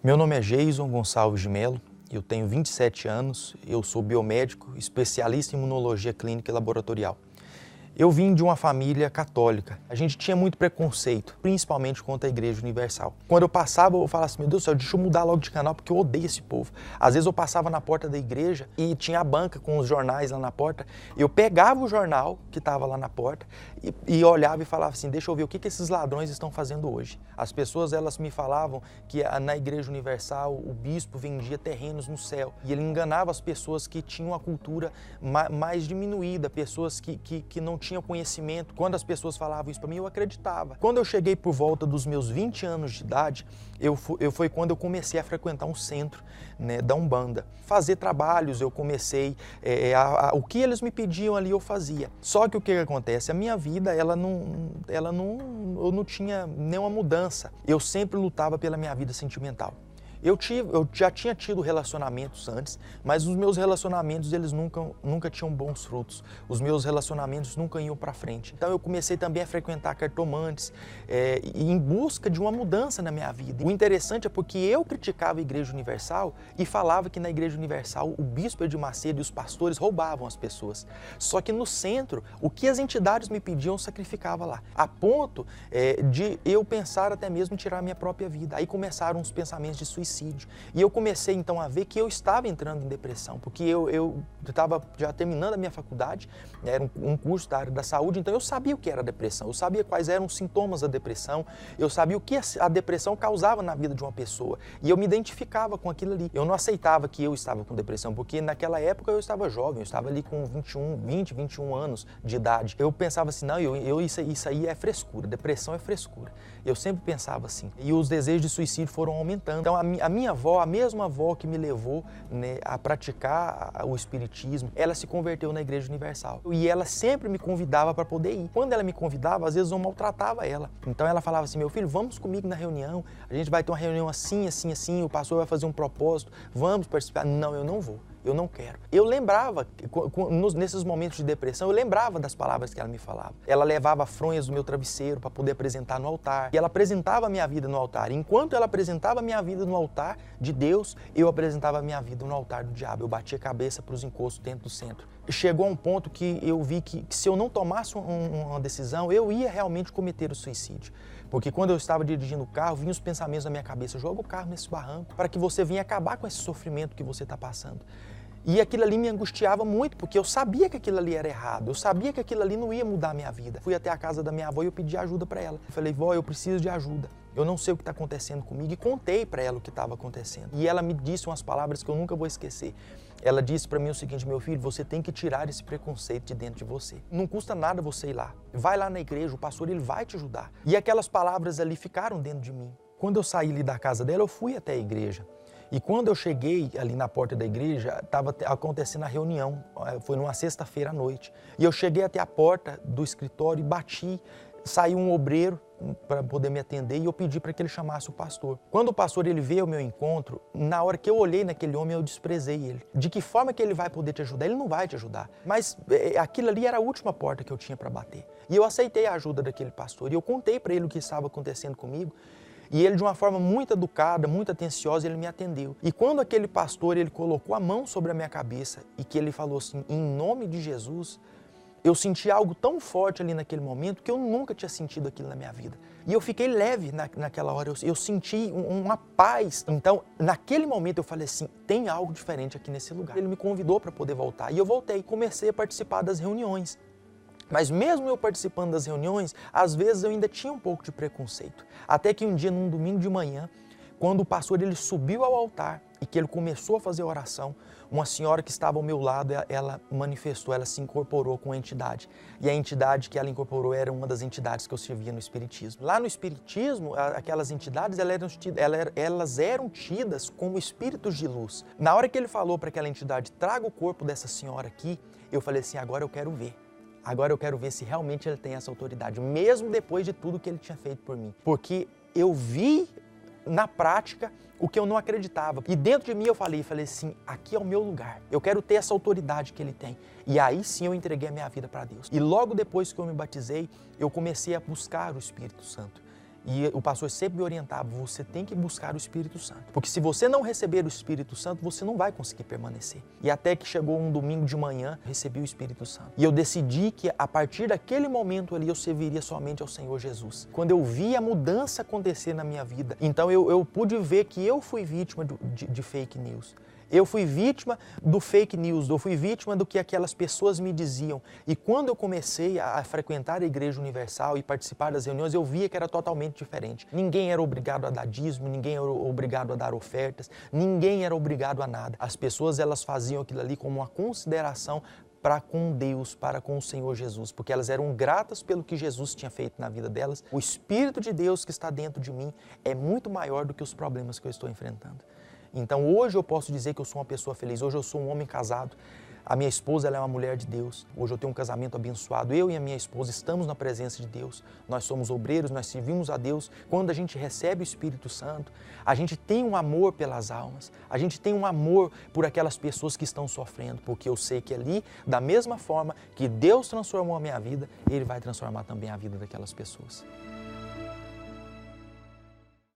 Meu nome é Geison Gonçalves de Melo, eu tenho 27 anos, eu sou biomédico, especialista em imunologia clínica e laboratorial. Eu vim de uma família católica. A gente tinha muito preconceito, principalmente contra a Igreja Universal. Quando eu passava, eu falava assim, meu Deus do céu, deixa eu mudar logo de canal porque eu odeio esse povo. Às vezes eu passava na porta da igreja e tinha a banca com os jornais lá na porta. Eu pegava o jornal que estava lá na porta e olhava e falava assim, deixa eu ver o que esses ladrões estão fazendo hoje. As pessoas, elas me falavam que na Igreja Universal o bispo vendia terrenos no céu. E ele enganava as pessoas que tinham a cultura mais diminuída, pessoas que não tinham conhecimento. Quando as pessoas falavam isso para mim, eu acreditava. Quando eu cheguei por volta dos meus 20 anos de idade, foi quando eu comecei a frequentar um centro, né, da Umbanda. Fazer trabalhos, eu comecei, o que eles me pediam ali eu fazia. Só que o que acontece? A minha vida, eu não tinha nenhuma mudança. Eu sempre lutava pela minha vida sentimental. Eu já tinha tido relacionamentos antes, mas os meus relacionamentos, eles nunca tinham bons frutos. Os meus relacionamentos nunca iam para frente. Então eu comecei também a frequentar cartomantes, em busca de uma mudança na minha vida. O interessante é porque eu criticava a Igreja Universal e falava que na Igreja Universal o bispo Edir Macedo e os pastores roubavam as pessoas. Só que no centro, o que as entidades me pediam, eu sacrificava lá. A ponto de eu pensar até mesmo em tirar a minha própria vida. Aí começaram os pensamentos de suicídio. E eu comecei então a ver que eu estava entrando em depressão, porque eu estava já terminando a minha faculdade, era um curso da área da saúde, então eu sabia o que era depressão, eu sabia quais eram os sintomas da depressão, eu sabia o que a depressão causava na vida de uma pessoa, e eu me identificava com aquilo ali. Eu não aceitava que eu estava com depressão, porque naquela época eu estava jovem, eu estava ali com 21 anos de idade. Eu pensava assim, não, isso aí é frescura, depressão é frescura. Eu sempre pensava assim. E os desejos de suicídio foram aumentando. Então a minha avó, a mesma avó que me levou, né, a praticar o espiritismo, ela se converteu na Igreja Universal. E ela sempre me convidava para poder ir. Quando ela me convidava, às vezes eu maltratava ela. Então ela falava assim, meu filho, vamos comigo na reunião, a gente vai ter uma reunião assim, assim, assim, o pastor vai fazer um propósito, vamos participar. Não, eu não vou. Eu não quero. Eu lembrava, nesses momentos de depressão, eu lembrava das palavras que ela me falava. Ela levava fronhas do meu travesseiro para poder apresentar no altar. E ela apresentava a minha vida no altar. Enquanto ela apresentava a minha vida no altar de Deus, eu apresentava a minha vida no altar do diabo. Eu batia a cabeça para os encostos dentro do centro. Chegou a um ponto que eu vi que se eu não tomasse uma decisão, eu ia realmente cometer o suicídio. Porque quando eu estava dirigindo o carro, vinham os pensamentos na minha cabeça, joga o carro nesse barranco para que você venha acabar com esse sofrimento que você está passando. E aquilo ali me angustiava muito, porque eu sabia que aquilo ali era errado, eu sabia que aquilo ali não ia mudar a minha vida. Fui até a casa da minha avó e eu pedi ajuda para ela. Eu falei, vó, eu preciso de ajuda. Eu não sei o que está acontecendo comigo, e contei para ela o que estava acontecendo. E ela me disse umas palavras que eu nunca vou esquecer. Ela disse para mim o seguinte, meu filho, você tem que tirar esse preconceito de dentro de você. Não custa nada você ir lá. Vai lá na igreja, o pastor ele vai te ajudar. E aquelas palavras ali ficaram dentro de mim. Quando eu saí ali da casa dela, eu fui até a igreja. E quando eu cheguei ali na porta da igreja, estava acontecendo a reunião, foi numa sexta-feira à noite. E eu cheguei até a porta do escritório e bati, saiu um obreiro para poder me atender e eu pedi para que ele chamasse o pastor. Quando o pastor ele veio ao meu encontro, na hora que eu olhei naquele homem, eu desprezei ele. De que forma que ele vai poder te ajudar? Ele não vai te ajudar. Mas aquilo ali era a última porta que eu tinha para bater. E eu aceitei a ajuda daquele pastor e eu contei para ele o que estava acontecendo comigo. E ele, de uma forma muito educada, muito atenciosa, ele me atendeu. E quando aquele pastor, ele colocou a mão sobre a minha cabeça e que ele falou assim, em nome de Jesus, eu senti algo tão forte ali naquele momento que eu nunca tinha sentido aquilo na minha vida. E eu fiquei leve naquela hora, eu senti uma paz. Então, naquele momento eu falei assim, tem algo diferente aqui nesse lugar. Ele me convidou para poder voltar e eu voltei. Comecei a participar das reuniões. Mas mesmo eu participando das reuniões, às vezes eu ainda tinha um pouco de preconceito. Até que um dia, num domingo de manhã, quando o pastor ele subiu ao altar e que ele começou a fazer oração, uma senhora que estava ao meu lado, ela manifestou, ela se incorporou com a entidade. E a entidade que ela incorporou era uma das entidades que eu servia no Espiritismo. Lá no Espiritismo, aquelas entidades elas eram tidas como espíritos de luz. Na hora que ele falou para aquela entidade, traga o corpo dessa senhora aqui, eu falei assim, agora eu quero ver. Agora eu quero ver se realmente ele tem essa autoridade, mesmo depois de tudo que ele tinha feito por mim. Porque eu vi na prática o que eu não acreditava. E dentro de mim eu falei assim, aqui é o meu lugar. Eu quero ter essa autoridade que ele tem. E aí sim eu entreguei a minha vida para Deus. E logo depois que eu me batizei, eu comecei a buscar o Espírito Santo. E o pastor sempre me orientava, você tem que buscar o Espírito Santo. Porque se você não receber o Espírito Santo, você não vai conseguir permanecer. E até que chegou um domingo de manhã, recebi o Espírito Santo. E eu decidi que a partir daquele momento ali eu serviria somente ao Senhor Jesus. Quando eu vi a mudança acontecer na minha vida, então eu pude ver que eu fui vítima de fake news. Eu fui vítima do fake news, eu fui vítima do que aquelas pessoas me diziam. E quando eu comecei a frequentar a Igreja Universal e participar das reuniões, eu via que era totalmente diferente. Ninguém era obrigado a dar dízimo, ninguém era obrigado a dar ofertas, ninguém era obrigado a nada. As pessoas, elas faziam aquilo ali como uma consideração para com Deus, para com o Senhor Jesus, porque elas eram gratas pelo que Jesus tinha feito na vida delas. O Espírito de Deus que está dentro de mim é muito maior do que os problemas que eu estou enfrentando. Então hoje eu posso dizer que eu sou uma pessoa feliz, hoje eu sou um homem casado, a minha esposa ela é uma mulher de Deus, hoje eu tenho um casamento abençoado, eu e a minha esposa estamos na presença de Deus, nós somos obreiros, nós servimos a Deus. Quando a gente recebe o Espírito Santo, a gente tem um amor pelas almas, a gente tem um amor por aquelas pessoas que estão sofrendo, porque eu sei que ali, da mesma forma que Deus transformou a minha vida, Ele vai transformar também a vida daquelas pessoas.